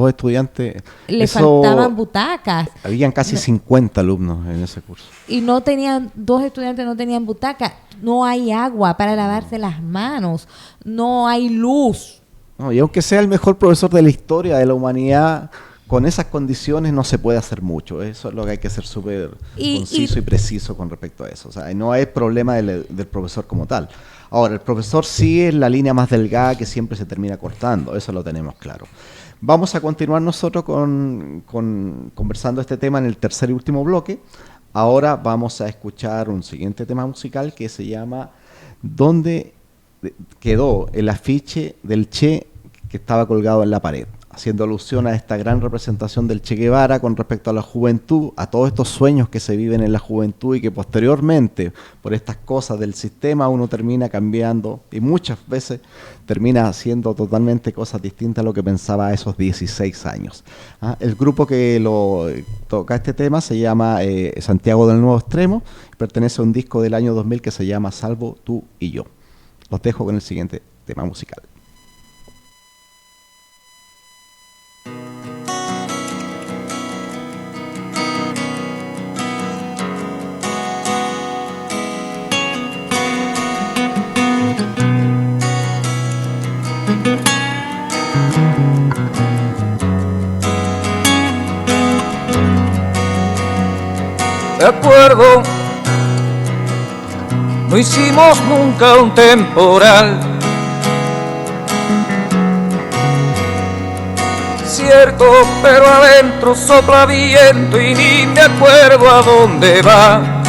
estudiantes. Faltaban butacas. Habían casi 50 alumnos en ese curso. Y dos estudiantes no tenían butacas. No hay agua para lavarse las manos. No hay luz. No, y aunque sea el mejor profesor de la historia de la humanidad, con esas condiciones no se puede hacer mucho. Eso es lo que hay que ser súper conciso y preciso con respecto a eso. O sea, no es problema del profesor como tal. Ahora, el profesor sí es la línea más delgada que siempre se termina cortando. Eso lo tenemos claro. Vamos a continuar nosotros conversando este tema en el tercer y último bloque. Ahora vamos a escuchar un siguiente tema musical que se llama ¿Dónde quedó el afiche del Che que estaba colgado en la pared?, haciendo alusión a esta gran representación del Che Guevara con respecto a la juventud, a todos estos sueños que se viven en la juventud y que posteriormente, por estas cosas del sistema, uno termina cambiando y muchas veces termina haciendo totalmente cosas distintas a lo que pensaba a esos 16 años. El grupo que toca este tema se llama Santiago del Nuevo Extremo, pertenece a un disco del año 2000 que se llama Salvo tú y yo. Los dejo con el siguiente tema musical. De acuerdo, no hicimos nunca un temporal. Cierto, pero adentro sopla viento y ni me acuerdo a dónde va.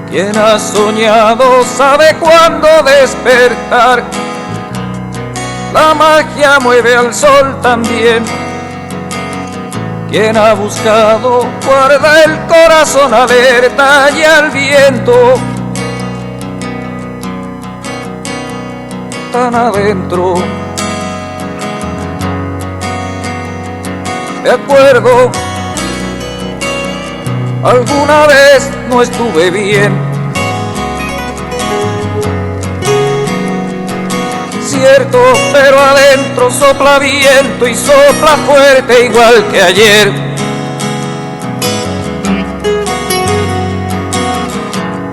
Quien ha soñado sabe cuándo despertar. La magia mueve al sol también. Quien ha buscado guarda el corazón alerta y al viento. Tan adentro. De acuerdo, alguna vez no estuve bien. Cierto, pero adentro sopla viento y sopla fuerte igual que ayer.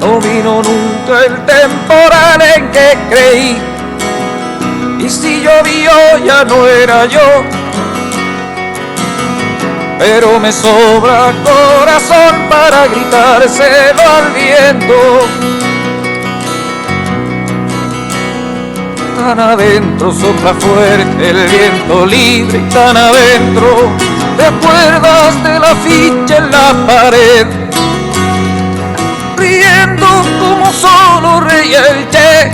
No vino nunca el temporal en que creí, y si llovió ya no era yo. Pero me sobra corazón para gritárselo al viento. Tan adentro sopla fuerte el viento libre y tan adentro te acuerdas del afiche en la pared, riendo como solo reía el Che.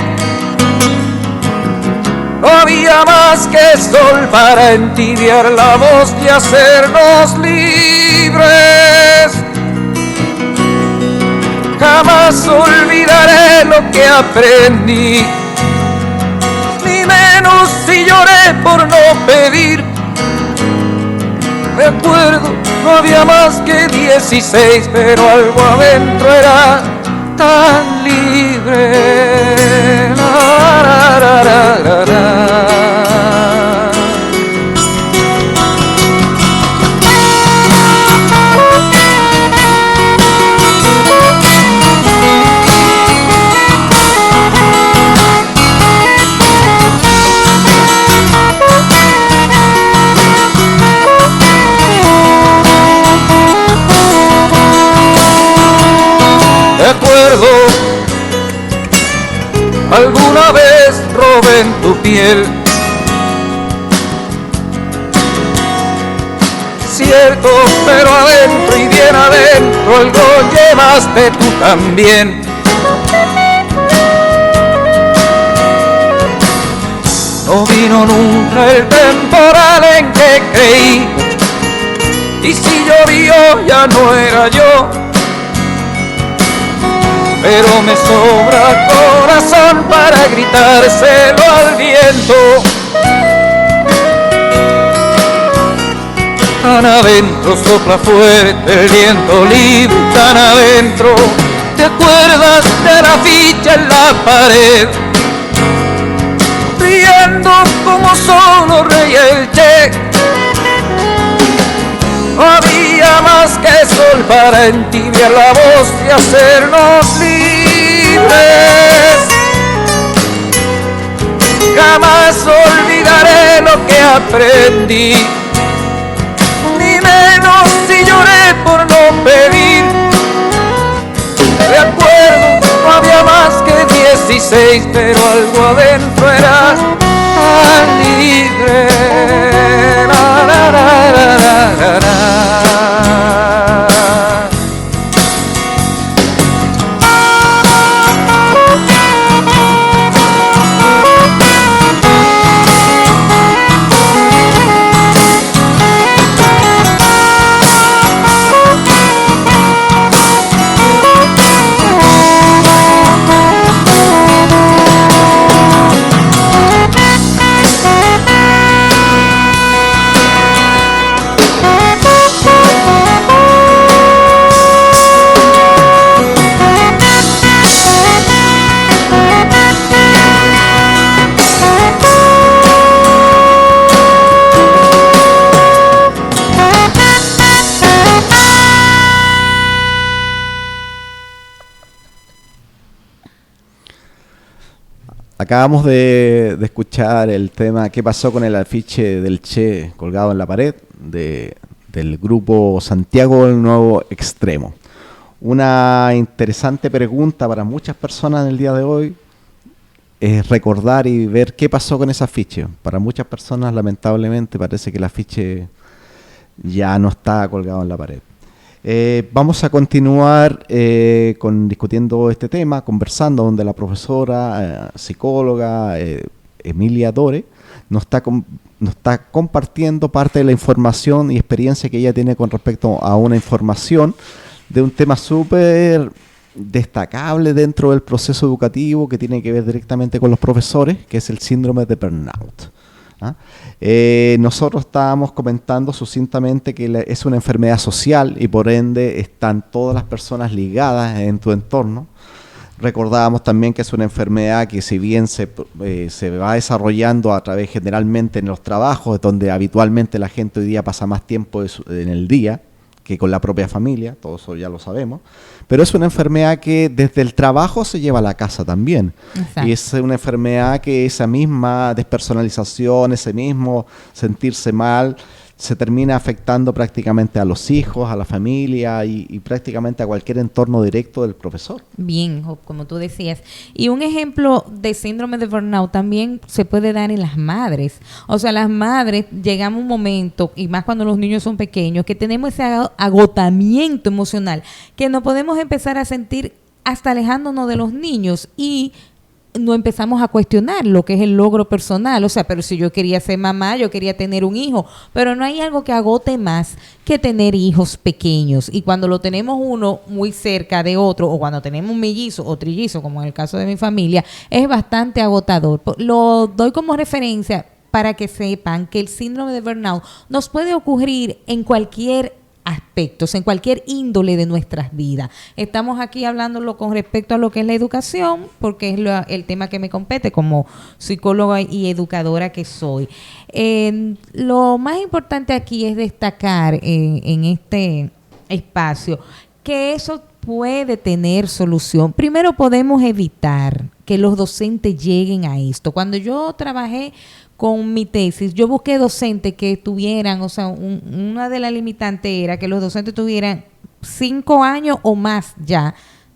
No había más que sol para entibiar la voz y hacernos libres. Jamás olvidaré lo que aprendí, ni menos si lloré por no pedir. Me acuerdo, no había más que 16, pero algo adentro era tan libre. La, la, la, la, la. una vez roben tu piel. Cierto, pero adentro y bien adentro algo llevaste tú también. No vino nunca el temporal en que creí, y si llovió ya no era yo. Pero me sobra corazón para gritárselo al viento. Tan adentro sopla fuerte el viento libre, tan adentro. ¿Te acuerdas de la ficha en la pared? Riendo como solo reía el Che. No había más que sol para entibiar la voz y hacernos libres. Jamás olvidaré lo que aprendí, ni menos si lloré por no pedir. De acuerdo, no había más que 16, pero algo adentro era tan libre. La, la, la, la, la, la. Acabamos de escuchar el tema ¿Qué pasó con el afiche del Che colgado en la pared? Del grupo Santiago del Nuevo Extremo. Una interesante pregunta para muchas personas en el día de hoy es recordar y ver qué pasó con ese afiche. Para muchas personas, lamentablemente, parece que el afiche ya no está colgado en la pared. Vamos a continuar discutiendo este tema, conversando, donde la profesora, psicóloga Emilia Dore nos está compartiendo parte de la información y experiencia que ella tiene con respecto a una información de un tema súper destacable dentro del proceso educativo que tiene que ver directamente con los profesores, que es el síndrome de burnout. Nosotros estábamos comentando sucintamente que es una enfermedad social y por ende están todas las personas ligadas en tu entorno. Recordábamos también que es una enfermedad que si bien se va desarrollando a través generalmente en los trabajos, donde habitualmente la gente hoy día pasa más tiempo en el día que con la propia familia, todo eso ya lo sabemos, pero es una enfermedad que desde el trabajo se lleva a la casa también. Exacto. Y es una enfermedad que esa misma despersonalización, ese mismo sentirse mal, se termina afectando prácticamente a los hijos, a la familia y prácticamente a cualquier entorno directo del profesor. Bien, como tú decías. Y un ejemplo de síndrome de burnout también se puede dar en las madres. O sea, las madres llegamos a un momento, y más cuando los niños son pequeños, que tenemos ese agotamiento emocional, que nos podemos empezar a sentir hasta alejándonos de los niños y no empezamos a cuestionar lo que es el logro personal. O sea, pero si yo quería ser mamá, yo quería tener un hijo, pero no hay algo que agote más que tener hijos pequeños. Y cuando lo tenemos uno muy cerca de otro, o cuando tenemos un mellizo o trillizo, como en el caso de mi familia, es bastante agotador. Lo doy como referencia para que sepan que el síndrome de burnout nos puede ocurrir en cualquier aspectos, en cualquier índole de nuestras vidas. Estamos aquí hablándolo con respecto a lo que es la educación, porque es el tema que me compete como psicóloga y educadora que soy. Lo más importante aquí es destacar en este espacio que eso puede tener solución. Primero, podemos evitar que los docentes lleguen a esto. Cuando yo trabajé con mi tesis, yo busqué docentes que tuvieran, o sea, una de las limitantes era que los docentes tuvieran 5 años o más ya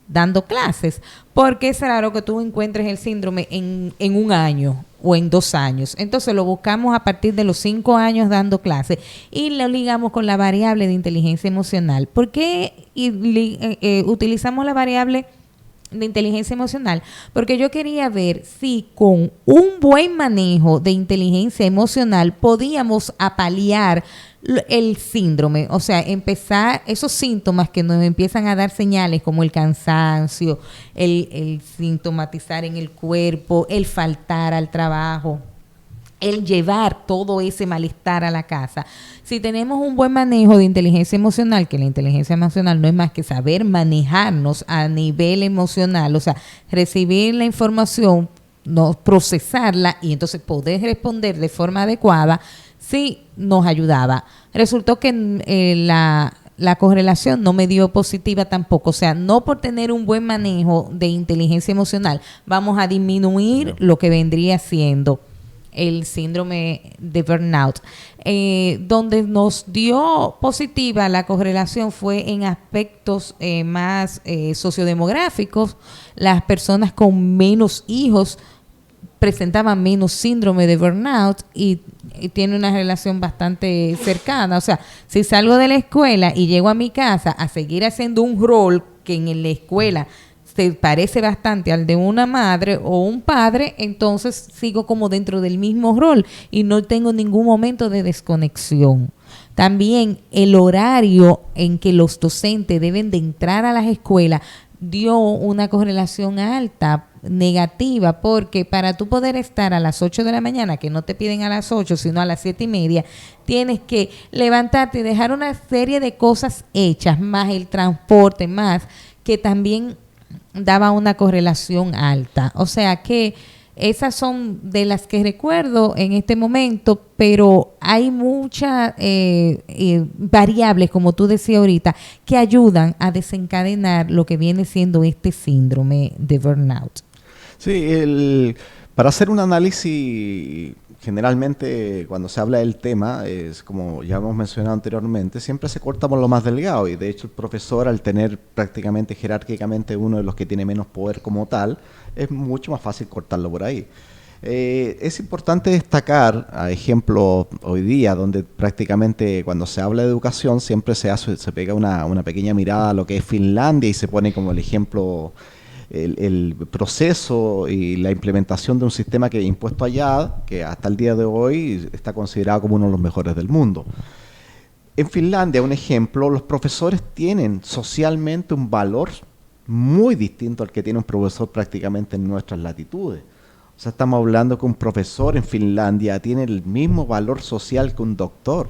dando clases, porque es raro que tú encuentres el síndrome en un año o en 2 años. Entonces lo buscamos a partir de los 5 años dando clases y lo ligamos con la variable de inteligencia emocional. ¿Por qué utilizamos la variable de inteligencia emocional? Porque yo quería ver si con un buen manejo de inteligencia emocional podíamos paliar el síndrome, o sea, empezar esos síntomas que nos empiezan a dar señales como el cansancio, el sintomatizar en el cuerpo, el faltar al trabajo, el llevar todo ese malestar a la casa. Si tenemos un buen manejo de inteligencia emocional, que la inteligencia emocional no es más que saber manejarnos a nivel emocional, o sea, recibir la información, no procesarla y entonces poder responder de forma adecuada, sí nos ayudaba. Resultó que la correlación no me dio positiva tampoco. O sea, no por tener un buen manejo de inteligencia emocional vamos a disminuir lo que vendría siendo el síndrome de burnout. Donde nos dio positiva la correlación fue en aspectos más sociodemográficos. Las personas con menos hijos presentaban menos síndrome de burnout y tiene una relación bastante cercana. O sea, si salgo de la escuela y llego a mi casa a seguir haciendo un rol que en la escuela se parece bastante al de una madre o un padre, entonces sigo como dentro del mismo rol y no tengo ningún momento de desconexión. También el horario en que los docentes deben de entrar a las escuelas dio una correlación alta, negativa, porque para tú poder estar a las 8 de la mañana, que no te piden a las 8, sino a las 7:30, tienes que levantarte y dejar una serie de cosas hechas, más el transporte, más que también daba una correlación alta. O sea que esas son de las que recuerdo en este momento, pero hay muchas variables, como tú decías ahorita, que ayudan a desencadenar lo que viene siendo este síndrome de burnout. Sí, para hacer un análisis, generalmente cuando se habla del tema, es como ya hemos mencionado anteriormente, siempre se corta por lo más delgado, y de hecho el profesor, al tener prácticamente jerárquicamente uno de los que tiene menos poder como tal, es mucho más fácil cortarlo por ahí. Es importante destacar, a ejemplo, hoy día, donde prácticamente cuando se habla de educación siempre se pega una pequeña mirada a lo que es Finlandia y se pone como el ejemplo, el proceso y la implementación de un sistema que impuesto allá, que hasta el día de hoy está considerado como uno de los mejores del mundo. En Finlandia, un ejemplo, los profesores tienen socialmente un valor muy distinto al que tiene un profesor prácticamente en nuestras latitudes. O sea, estamos hablando que un profesor en Finlandia tiene el mismo valor social que un doctor.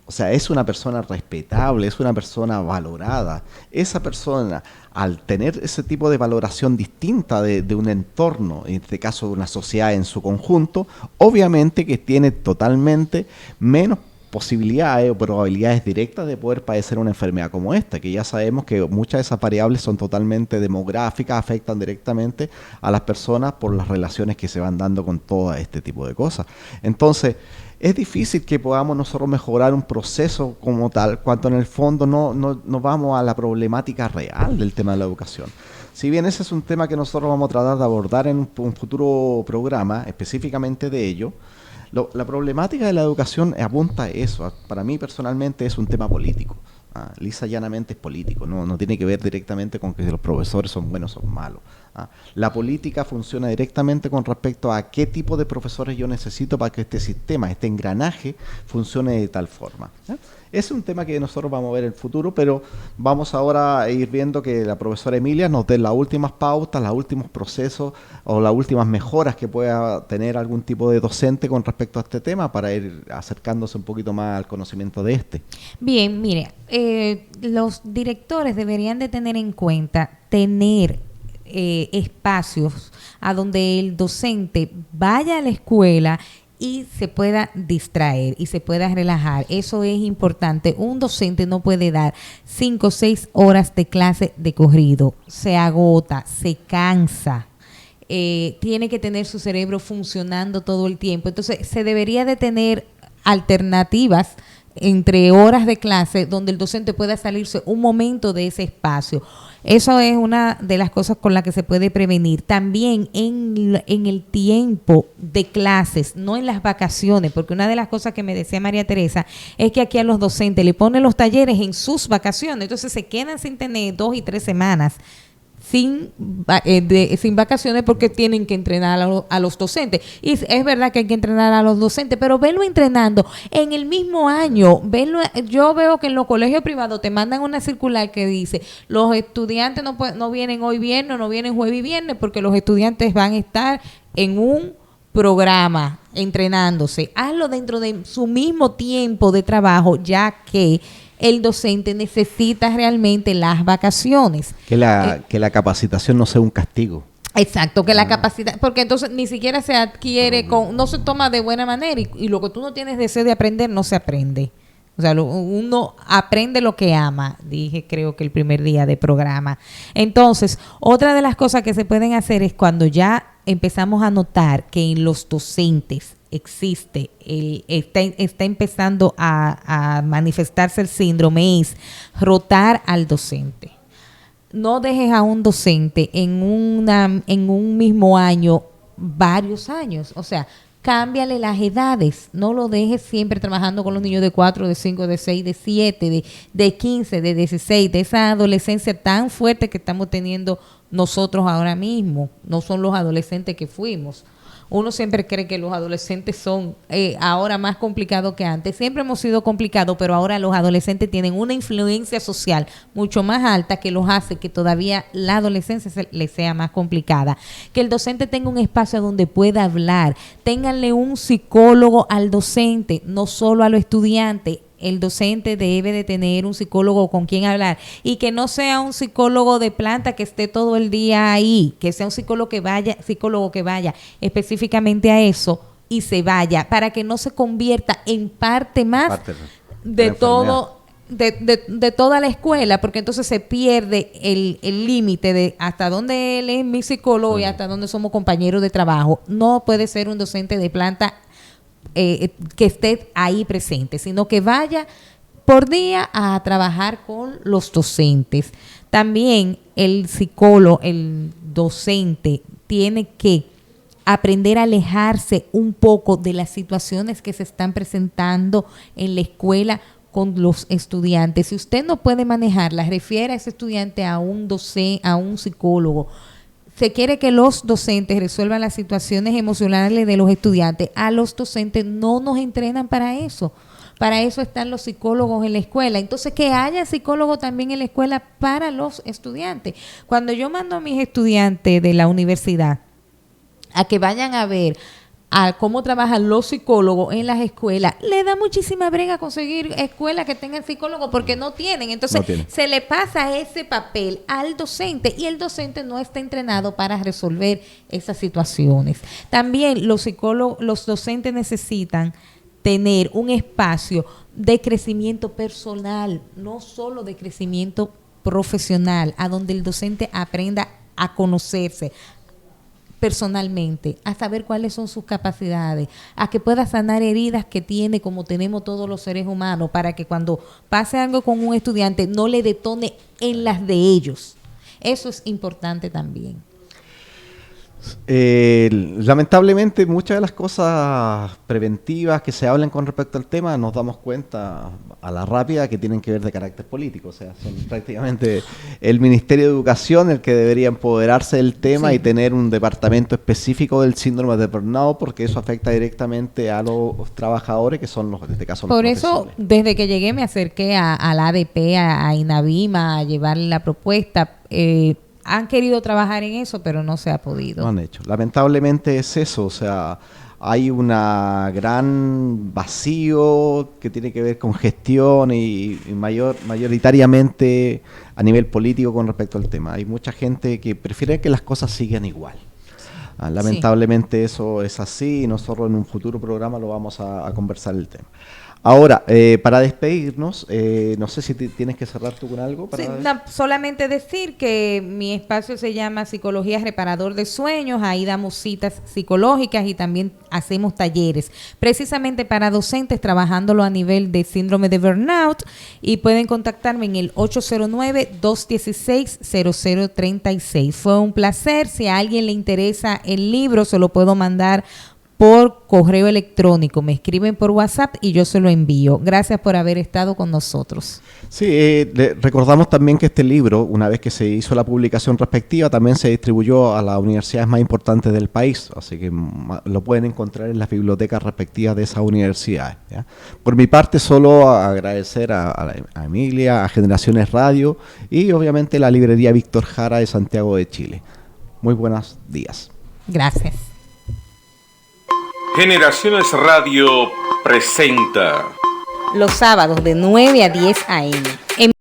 O sea, es una persona respetable, es una persona valorada. Esa persona, al tener ese tipo de valoración distinta de un entorno, en este caso de una sociedad en su conjunto, obviamente que tiene totalmente menos posibilidades o probabilidades directas de poder padecer una enfermedad como esta, que ya sabemos que muchas de esas variables son totalmente demográficas, afectan directamente a las personas por las relaciones que se van dando con todo este tipo de cosas. Entonces, es difícil que podamos nosotros mejorar un proceso como tal, cuando en el fondo no vamos a la problemática real del tema de la educación. Si bien ese es un tema que nosotros vamos a tratar de abordar en un futuro programa, específicamente de ello, la problemática de la educación apunta a eso. Para mí personalmente es un tema político. Lisa llanamente es político, no tiene que ver directamente con que los profesores son buenos o son malos. La política funciona directamente con respecto a qué tipo de profesores yo necesito para que este sistema, este engranaje, funcione de tal forma. Es un tema que nosotros vamos a ver en el futuro, pero vamos ahora a ir viendo que la profesora Emilia nos dé las últimas pautas, los últimos procesos o las últimas mejoras que pueda tener algún tipo de docente con respecto a este tema, para ir acercándose un poquito más al conocimiento de este. Bien, mire, los directores deberían de tener en cuenta tener espacios a donde el docente vaya a la escuela y se pueda distraer y se pueda relajar. Eso es importante. Un docente no puede dar 5 o 6 horas de clase de corrido. Se agota, se cansa. Tiene que tener su cerebro funcionando todo el tiempo. Entonces, se debería de tener alternativas entre horas de clase donde el docente pueda salirse un momento de ese espacio. Eso es una de las cosas con las que se puede prevenir. También en el tiempo de clases, no en las vacaciones, porque una de las cosas que me decía María Teresa es que aquí a los docentes le ponen los talleres en sus vacaciones, entonces se quedan sin tener 2 y 3 semanas sin vacaciones porque tienen que entrenar a los docentes. Y es verdad que hay que entrenar a los docentes, pero verlo entrenando en el mismo año. Yo veo que en los colegios privados te mandan una circular que dice, los estudiantes no vienen hoy viernes, no vienen jueves y viernes, porque los estudiantes van a estar en un programa entrenándose. Hazlo dentro de su mismo tiempo de trabajo, ya que el docente necesita realmente las vacaciones. Que la capacitación no sea un castigo. Exacto, que la capacidad, porque entonces ni siquiera se adquiere, no se toma de buena manera y lo que tú no tienes deseo de aprender no se aprende. O sea, uno aprende lo que ama, dije creo que el primer día de programa. Entonces, otra de las cosas que se pueden hacer es cuando ya empezamos a notar que en los docentes existe, está empezando a manifestarse el síndrome, es rotar al docente. No dejes a un docente en un mismo año varios años, o sea, cámbiale las edades, no lo dejes siempre trabajando con los niños de 4, de 5, de 6, de 7, de 15, de 16, de esa adolescencia tan fuerte que estamos teniendo nosotros ahora mismo, no son los adolescentes que fuimos. Uno siempre cree que los adolescentes son ahora más complicados que antes. Siempre hemos sido complicados, pero ahora los adolescentes tienen una influencia social mucho más alta que los hace que todavía la adolescencia les sea más complicada. Que el docente tenga un espacio donde pueda hablar. Ténganle un psicólogo al docente, no solo a los estudiantes. El docente debe de tener un psicólogo con quien hablar y que no sea un psicólogo de planta que esté todo el día ahí, que sea un psicólogo que vaya específicamente a eso y se vaya, para que no se convierta en parte más de todo, de toda la escuela, porque entonces se pierde el límite de hasta dónde él es mi psicólogo y hasta dónde somos compañeros de trabajo. No puede ser un docente de planta que esté ahí presente, sino que vaya por día a trabajar con los docentes. También el psicólogo, el docente, tiene que aprender a alejarse un poco de las situaciones que se están presentando en la escuela con los estudiantes. Si usted no puede manejarlas, refiere a ese estudiante a un docente, a un psicólogo. Se quiere que los docentes resuelvan las situaciones emocionales de los estudiantes. A los docentes no nos entrenan para eso. Para eso están los psicólogos en la escuela. Entonces, que haya psicólogos también en la escuela para los estudiantes. Cuando yo mando a mis estudiantes de la universidad a que vayan a ver a cómo trabajan los psicólogos en las escuelas, le da muchísima brega conseguir escuelas que tengan psicólogos porque no tienen. Entonces, se le pasa ese papel al docente y el docente no está entrenado para resolver esas situaciones. También los docentes necesitan tener un espacio de crecimiento personal, no solo de crecimiento profesional, a donde el docente aprenda a conocerse personalmente, a saber cuáles son sus capacidades, a que pueda sanar heridas que tiene como tenemos todos los seres humanos, para que cuando pase algo con un estudiante no le detone en las de ellos. Eso es importante también. Lamentablemente muchas de las cosas preventivas que se hablan con respecto al tema nos damos cuenta a la rápida que tienen que ver de carácter político, o sea, son prácticamente el Ministerio de Educación el que debería empoderarse del tema y tener un departamento específico del síndrome de burnout, porque eso afecta directamente a los trabajadores que son los, en este caso, los profesores. Por eso, desde que llegué me acerqué a la ADP, a INAVIMA, a llevarle la propuesta. Han querido trabajar en eso, pero no se ha podido. No han hecho. Lamentablemente es eso, o sea, hay una gran vacío que tiene que ver con gestión y mayoritariamente a nivel político con respecto al tema. Hay mucha gente que prefiere que las cosas sigan igual. Lamentablemente eso es así y nosotros en un futuro programa lo vamos a conversar el tema. Ahora, para despedirnos, no sé si tienes que cerrar tú con algo. Sí, no, solamente decir que mi espacio se llama Psicología Reparador de Sueños. Ahí damos citas psicológicas y también hacemos talleres, precisamente para docentes, trabajándolo a nivel de síndrome de burnout. Y pueden contactarme en el 809-216-0036. Fue un placer. Si a alguien le interesa el libro, se lo puedo mandar por correo electrónico. Me escriben por WhatsApp y yo se lo envío. Gracias por haber estado con nosotros. Sí, recordamos también que este libro, una vez que se hizo la publicación respectiva, también se distribuyó a las universidades más importantes del país, así que lo pueden encontrar en las bibliotecas respectivas de esas universidades, ¿ya? Por mi parte, solo agradecer a Emilia, a Generaciones Radio y obviamente la librería Víctor Jara de Santiago de Chile. Muy buenos días. Gracias. Generaciones Radio presenta Los sábados de 9 a 10 a.m.